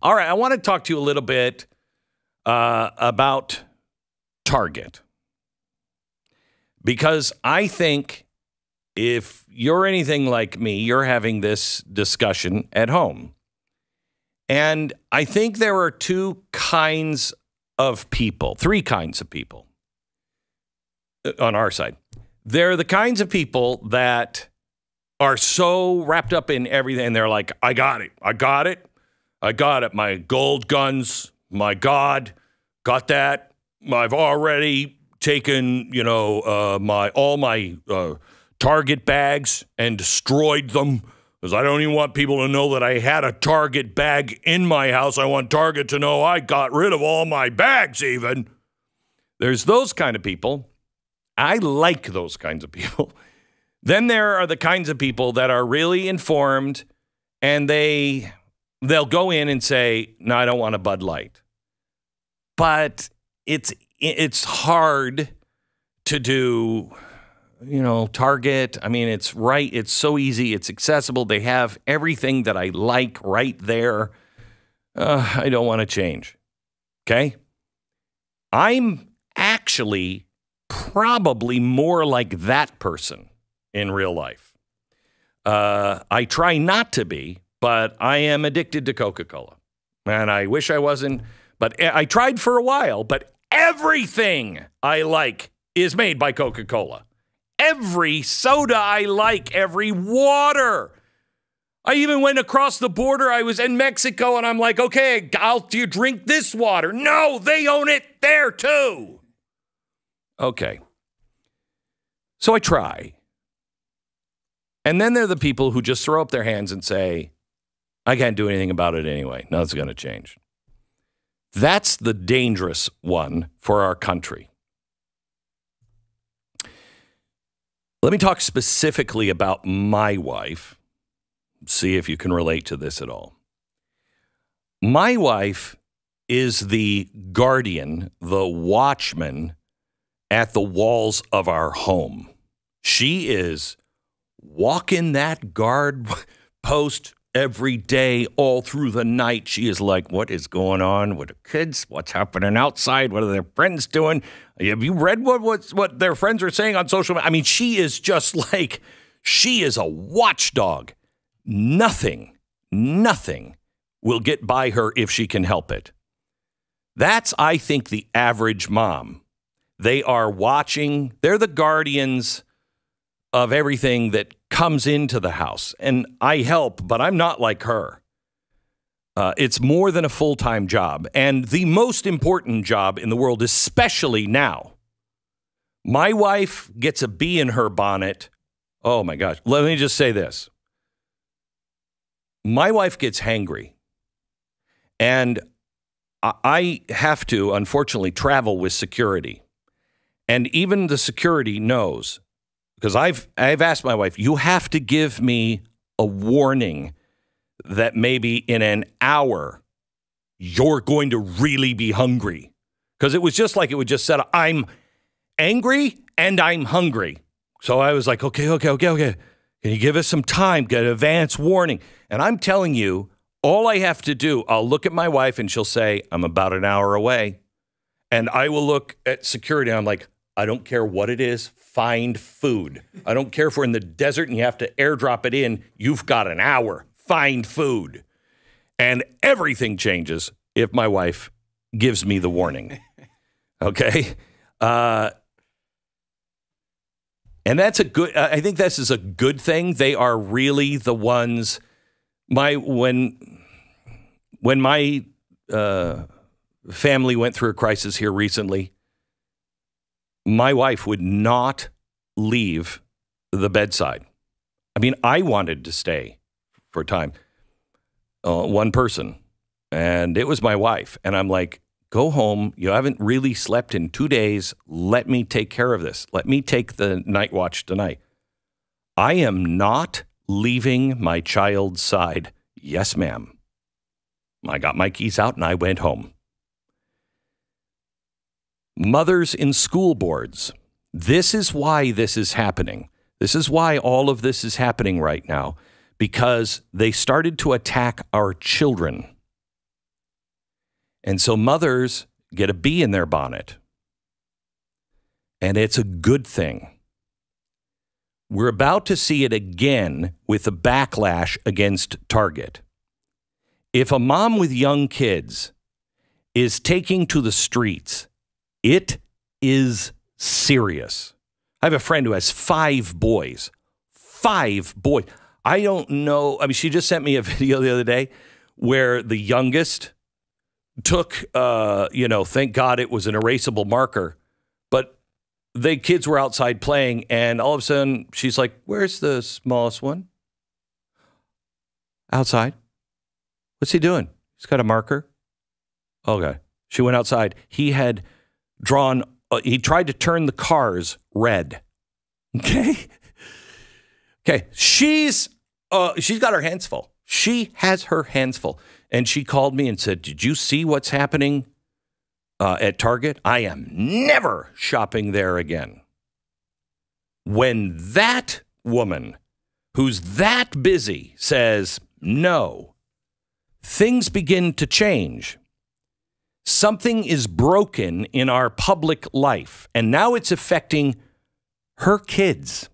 All right, I want to talk to you a little bit about Target. Because I think if you're anything like me, you're having this discussion at home. And I think there are three kinds of people on our side. They're the kinds of people that are so wrapped up in everything. They're like, I got it. My gold guns, my God, got that. I've already taken, all my Target bags and destroyed them because I don't even want people to know that I had a Target bag in my house. I want Target to know I got rid of all my bags even. There's those kind of people. I like those kinds of people. Then there are the kinds of people that are really informed and they'll go in and say, no, I don't want a Bud Light. But it's hard to do, Target. I mean, it's right. It's so easy. It's accessible. They have everything that I like right there. I don't want to change. Okay? I'm actually probably more like that person in real life. I try not to be, but I am addicted to Coca-Cola. And I wish I wasn't, but I tried for a while, but everything I like is made by Coca-Cola. Every soda I like, every water. I even went across the border. I was in Mexico, and I'm like, okay, do you drink this water? No, they own it there, too. Okay. So I try. And then there are the people who just throw up their hands and say, I can't do anything about it anyway. Nothing's going to change. That's the dangerous one for our country. Let me talk specifically about my wife. See if you can relate to this at all. My wife is the guardian, the watchman at the walls of our home. She is walking that guard post every day, all through the night. She is like, what is going on with the kids? What's happening outside? What are their friends doing? Have you read what their friends are saying on social media? I mean, she is just like, she is a watchdog. Nothing will get by her if she can help it. That's, I think, the average mom. They are watching. They're the guardians of everything that comes into the house. And I help, but I'm not like her. It's more than a full-time job. And the most important job in the world, especially now. My wife gets a bee in her bonnet. Oh, my gosh. Let me just say this. My wife gets hangry. And I have to, unfortunately, travel with security. And even the security knows, because I've asked my wife, you have to give me a warning that maybe in an hour you're going to really be hungry. Because it was just like it would just set up, I'm angry and I'm hungry. So I was like, okay. Can you give us some time, get an advance warning? And I'm telling you, all I have to do, I'll look at my wife and she'll say, I'm about an hour away. And I will look at security and I'm like, I don't care what it is, find food. I don't care if we're in the desert and you have to airdrop it in. You've got an hour. Find food. And everything changes if my wife gives me the warning. Okay? And that's a good, I think this is a good thing. They are really the ones, when my family went through a crisis here recently, my wife would not leave the bedside. I mean, I wanted to stay for a time. One person. And it was my wife. And I'm like, go home. You haven't really slept in 2 days. Let me take care of this. Let me take the night watch tonight. I am not leaving my child's side. Yes, ma'am. I got my keys out and I went home. Mothers in school boards. This is why this is happening. This is why all of this is happening right now, because they started to attack our children. And so mothers get a bee in their bonnet. And it's a good thing. We're about to see it again with a backlash against Target. If a mom with young kids is taking to the streets, it is serious. I have a friend who has 5 boys. 5 boys. I don't know. I mean, she just sent me a video the other day where the youngest took, thank God it was an erasable marker, but the kids were outside playing, and all of a sudden she's like, "Where's the smallest one?" "Outside." "What's he doing?" "He's got a marker." Okay. She went outside. He had drawn, he tried to turn the cars red. Okay. Okay. She's got her hands full. She has her hands full. And she called me and said, "Did you see what's happening at Target? I am never shopping there again." When that woman who's that busy says no, things begin to change. Something is broken in our public life, and now it's affecting her kids.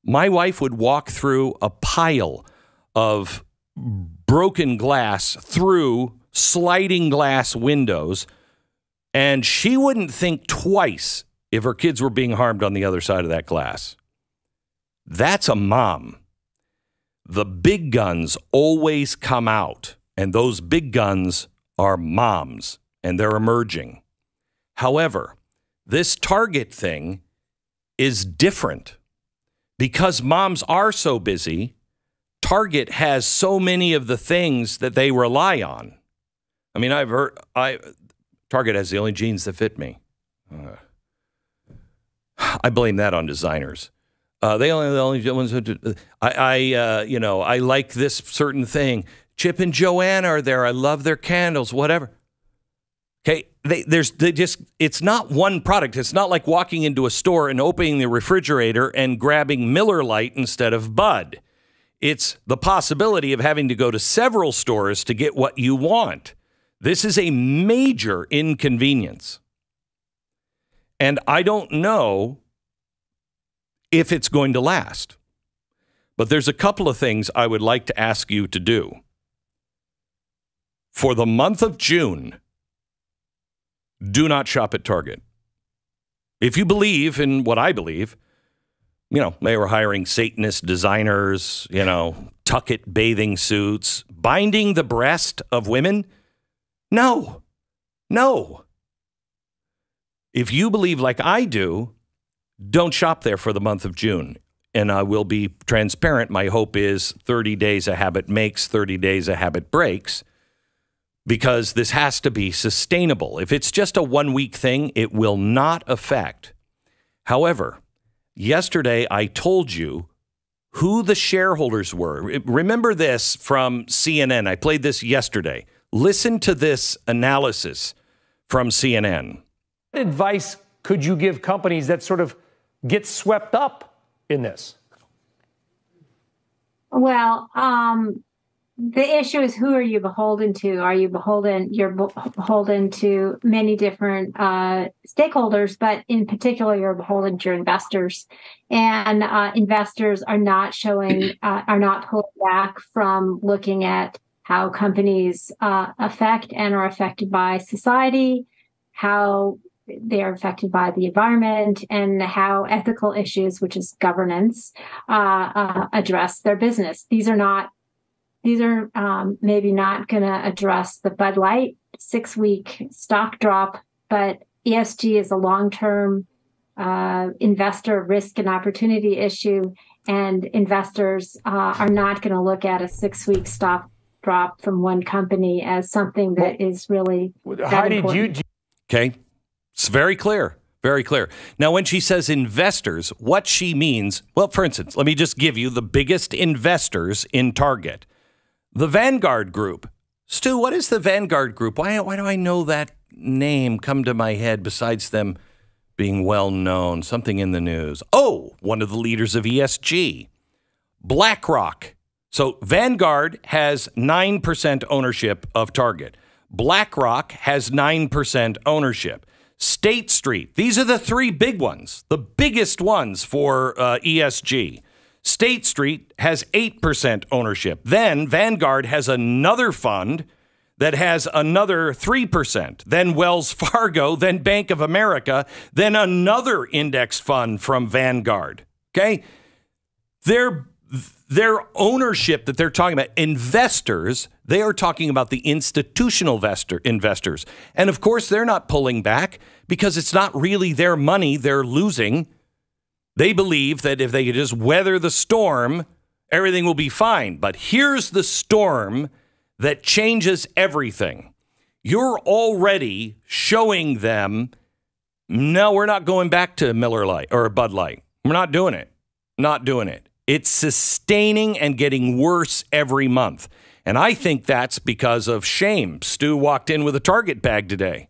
My wife would walk through a pile of broken glass through sliding glass windows, and she wouldn't think twice if her kids were being harmed on the other side of that glass. That's a mom. The big guns always come out, and those big guns are moms, and they're emerging. However, this Target thing is different. Because moms are so busy, Target has so many of the things that they rely on. I mean, I've heard Target has the only jeans that fit me. I blame that on designers. They only the only ones who do. I like this certain thing. Chip and Joanna are there. I love their candles. Whatever. Okay, it's not one product. It's not like walking into a store and opening the refrigerator and grabbing Miller Lite instead of Bud. It's the possibility of having to go to several stores to get what you want. This is a major inconvenience. And I don't know if it's going to last. But there's a couple of things I would like to ask you to do. For the month of June, do not shop at Target. If you believe in what I believe, they were hiring Satanist designers, tuck-it bathing suits, binding the breast of women. No. If you believe like I do, don't shop there for the month of June. And I will be transparent. My hope is 30 days a habit makes, 30 days a habit breaks, because this has to be sustainable. If it's just a one-week thing, it will not affect. However, yesterday I told you who the shareholders were. Remember this from CNN. I played this yesterday. Listen to this analysis from CNN. What advice could you give companies that sort of get swept up in this? Well, the issue is, who are you beholden to? Are you beholden? You're beholden to many different stakeholders, but in particular, you're beholden to your investors. And investors are not pulling back from looking at how companies affect and are affected by society, how they are affected by the environment, and how ethical issues, which is governance, address their business. These are maybe not going to address the Bud Light 6-week stock drop, but ESG is a long-term investor risk and opportunity issue, and investors are not going to look at a 6-week stock drop from one company as something that is really important. Okay. It's very clear. Very clear. Now, when she says investors, what she means, well, for instance, let me just give you the biggest investors in Target. The Vanguard Group. Stu, what is the Vanguard Group? Why do I know that name come to my head besides them being well known? Something in the news. Oh, one of the leaders of ESG. BlackRock. So Vanguard has 9% ownership of Target. BlackRock has 9% ownership. State Street, these are the three big ones, the biggest ones for ESG. State Street has 8% ownership. Then Vanguard has another fund that has another 3%. Then Wells Fargo, then Bank of America, then another index fund from Vanguard. Okay? Their ownership that they're talking about, investors, they are talking about the institutional investors. And of course, they're not pulling back because it's not really their money they're losing. They believe that if they could just weather the storm, everything will be fine. But here's the storm that changes everything. You're already showing them, no, we're not going back to Miller Lite or Bud Light. We're not doing it. Not doing it. It's sustaining and getting worse every month. And I think that's because of shame. Stu walked in with a Target bag today.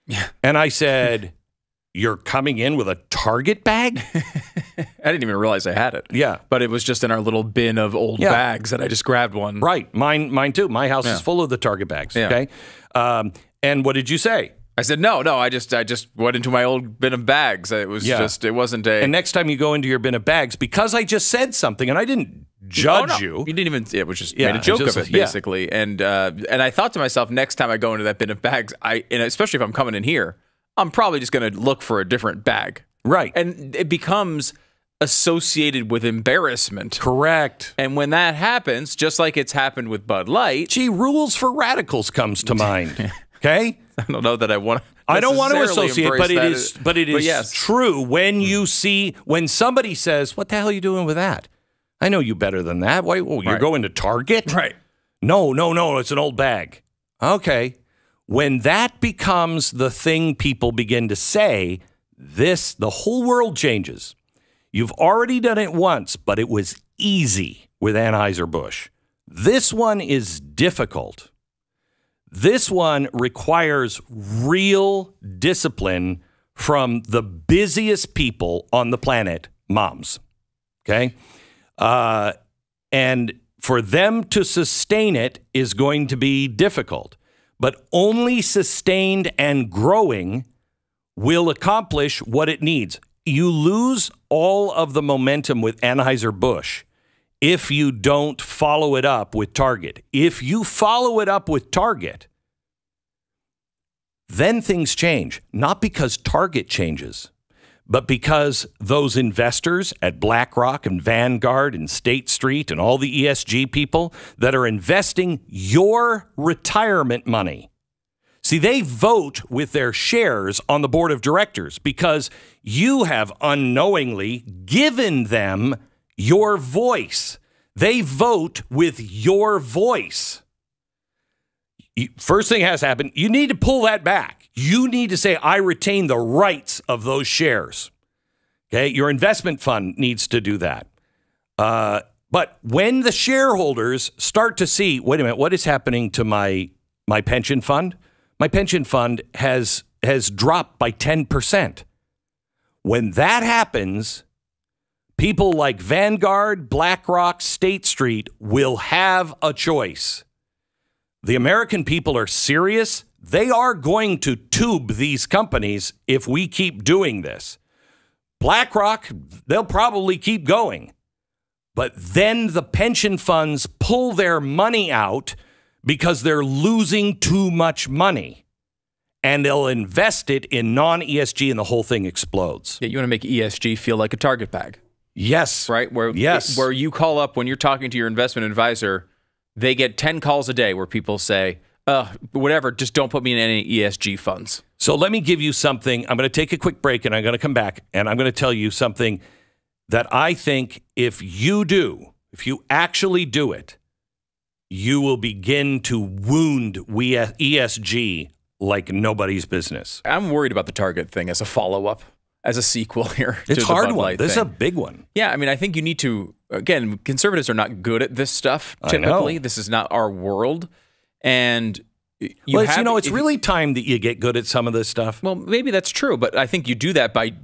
Yeah. And I said, you're coming in with a Target bag? I didn't even realize I had it. Yeah. But it was just in our little bin of old bags that I just grabbed one. Right. Mine too. My house is full of the Target bags. Yeah. Okay. And what did you say? I said, no, I just went into my old bin of bags. It was it wasn't a... And next time you go into your bin of bags, because I just said something and I didn't judge you. You didn't even, it was just made a joke of it, basically. And I thought to myself, next time I go into that bin of bags, and especially if I'm coming in here, I'm probably just going to look for a different bag. Right. And it becomes associated with embarrassment. Correct. And when that happens, just like it's happened with Bud Light... Gee, Rules for Radicals comes to mind. Okay? I don't know that I want to... I don't want to associate, but it is yes. true when you see, when somebody says, what the hell are you doing with that? I know you better than that. Why? Oh, you're going to Target? Right. No, it's an old bag. Okay. When that becomes the thing people begin to say, the whole world changes. You've already done it once, but it was easy with Anheuser-Busch. This one is difficult. This one requires real discipline from the busiest people on the planet, moms. Okay? And for them to sustain it is going to be difficult. But only sustained and growing will accomplish what it needs. You lose all of the momentum with Anheuser-Busch if you don't follow it up with Target. If you follow it up with Target, then things change. Not because Target changes, but because those investors at BlackRock and Vanguard and State Street and all the ESG people that are investing your retirement money. See, they vote with their shares on the board of directors because you have unknowingly given them your voice. They vote with your voice. First thing has to happen, you need to pull that back. You need to say, I retain the rights of those shares. Okay, your investment fund needs to do that. But when the shareholders start to see, wait a minute, what is happening to my pension fund? My pension fund has dropped by 10%. When that happens, people like Vanguard, BlackRock, State Street will have a choice. The American people are serious. They are going to tube these companies if we keep doing this. BlackRock, they'll probably keep going. But then the pension funds pull their money out because they're losing too much money. And they'll invest it in non-ESG and the whole thing explodes. Yeah, you want to make ESG feel like a Target bag. Yes. Right? Where you call up when you're talking to your investment advisor, they get 10 calls a day where people say, whatever, just don't put me in any ESG funds. So let me give you something. I'm going to take a quick break and I'm going to come back and I'm going to tell you something that I think if you actually do it, you will begin to wound ESG like nobody's business. I'm worried about the Target thing as a follow-up, as a sequel here. It's a hard one. This is thing. a big one. Yeah, I mean, I think you need to, again, conservatives are not good at this stuff, typically. This is not our world. And it's really time that you get good at some of this stuff. Well, maybe that's true, but I think you do that by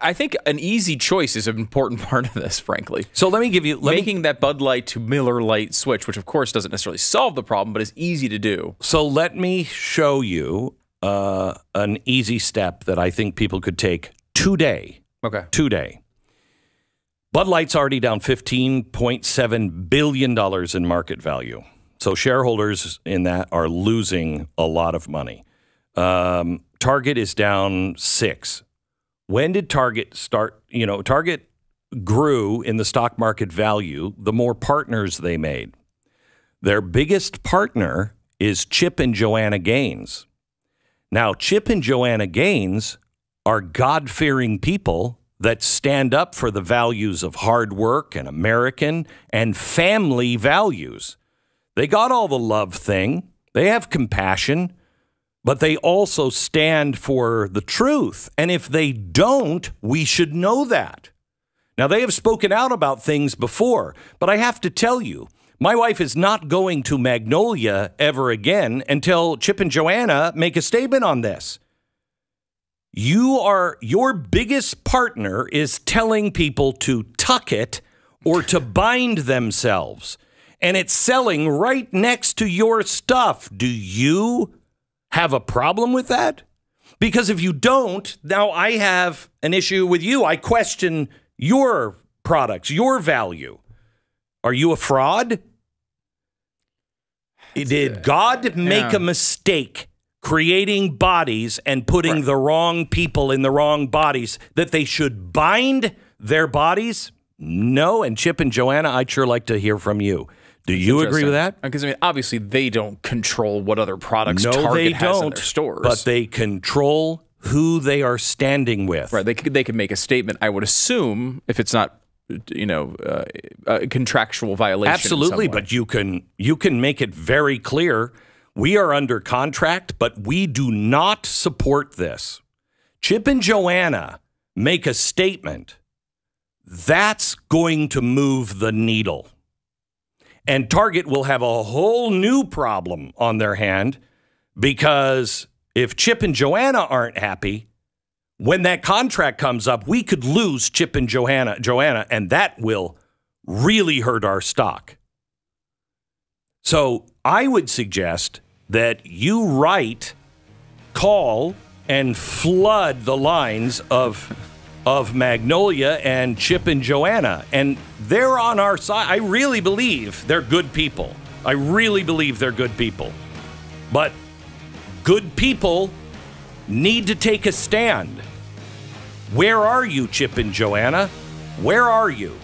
I think an easy choice is an important part of this, frankly. So let me give you... Making that Bud Light to Miller Lite switch, which of course doesn't necessarily solve the problem, but is easy to do. So let me show you an easy step that I think people could take today. Okay. Today. Bud Light's already down $15.7 billion in market value. So shareholders in that are losing a lot of money. Target is down 6. When did Target start? You know, Target grew in the stock market value the more partners they made. Their biggest partner is Chip and Joanna Gaines. Now, Chip and Joanna Gaines are God-fearing people that stand up for the values of hard work and American and family values. They got all the love thing. They have compassion. But they also stand for the truth. And if they don't, we should know that. Now, they have spoken out about things before, but I have to tell you, my wife is not going to Magnolia ever again until Chip and Joanna make a statement on this. Your biggest partner is telling people to tuck it or to bind themselves. And it's selling right next to your stuff. Do you have a problem with that? Because if you don't, now I have an issue with you. I question your products, your value. Are you a fraud? Did God make a mistake creating bodies and putting the wrong people in the wrong bodies that they should bind their bodies? No. And Chip and Joanna, I'd sure like to hear from you. Do you agree with that? Because, I mean, obviously they don't control what other products Target has in their stores. But they control who they are standing with. Right. They could make a statement, I would assume, if it's not, you know, a contractual violation. Absolutely, but you can make it very clear. We are under contract, but we do not support this. Chip and Joanna make a statement. That's going to move the needle. And Target will have a whole new problem on their hand because if Chip and Joanna aren't happy, when that contract comes up, we could lose Chip and Joanna, and that will really hurt our stock. So I would suggest that you call, and flood the lines of Magnolia and Chip and Joanna. And they're on our side. I really believe they're good people. I really believe they're good people. But good people need to take a stand. Where are you, Chip and Joanna? Where are you?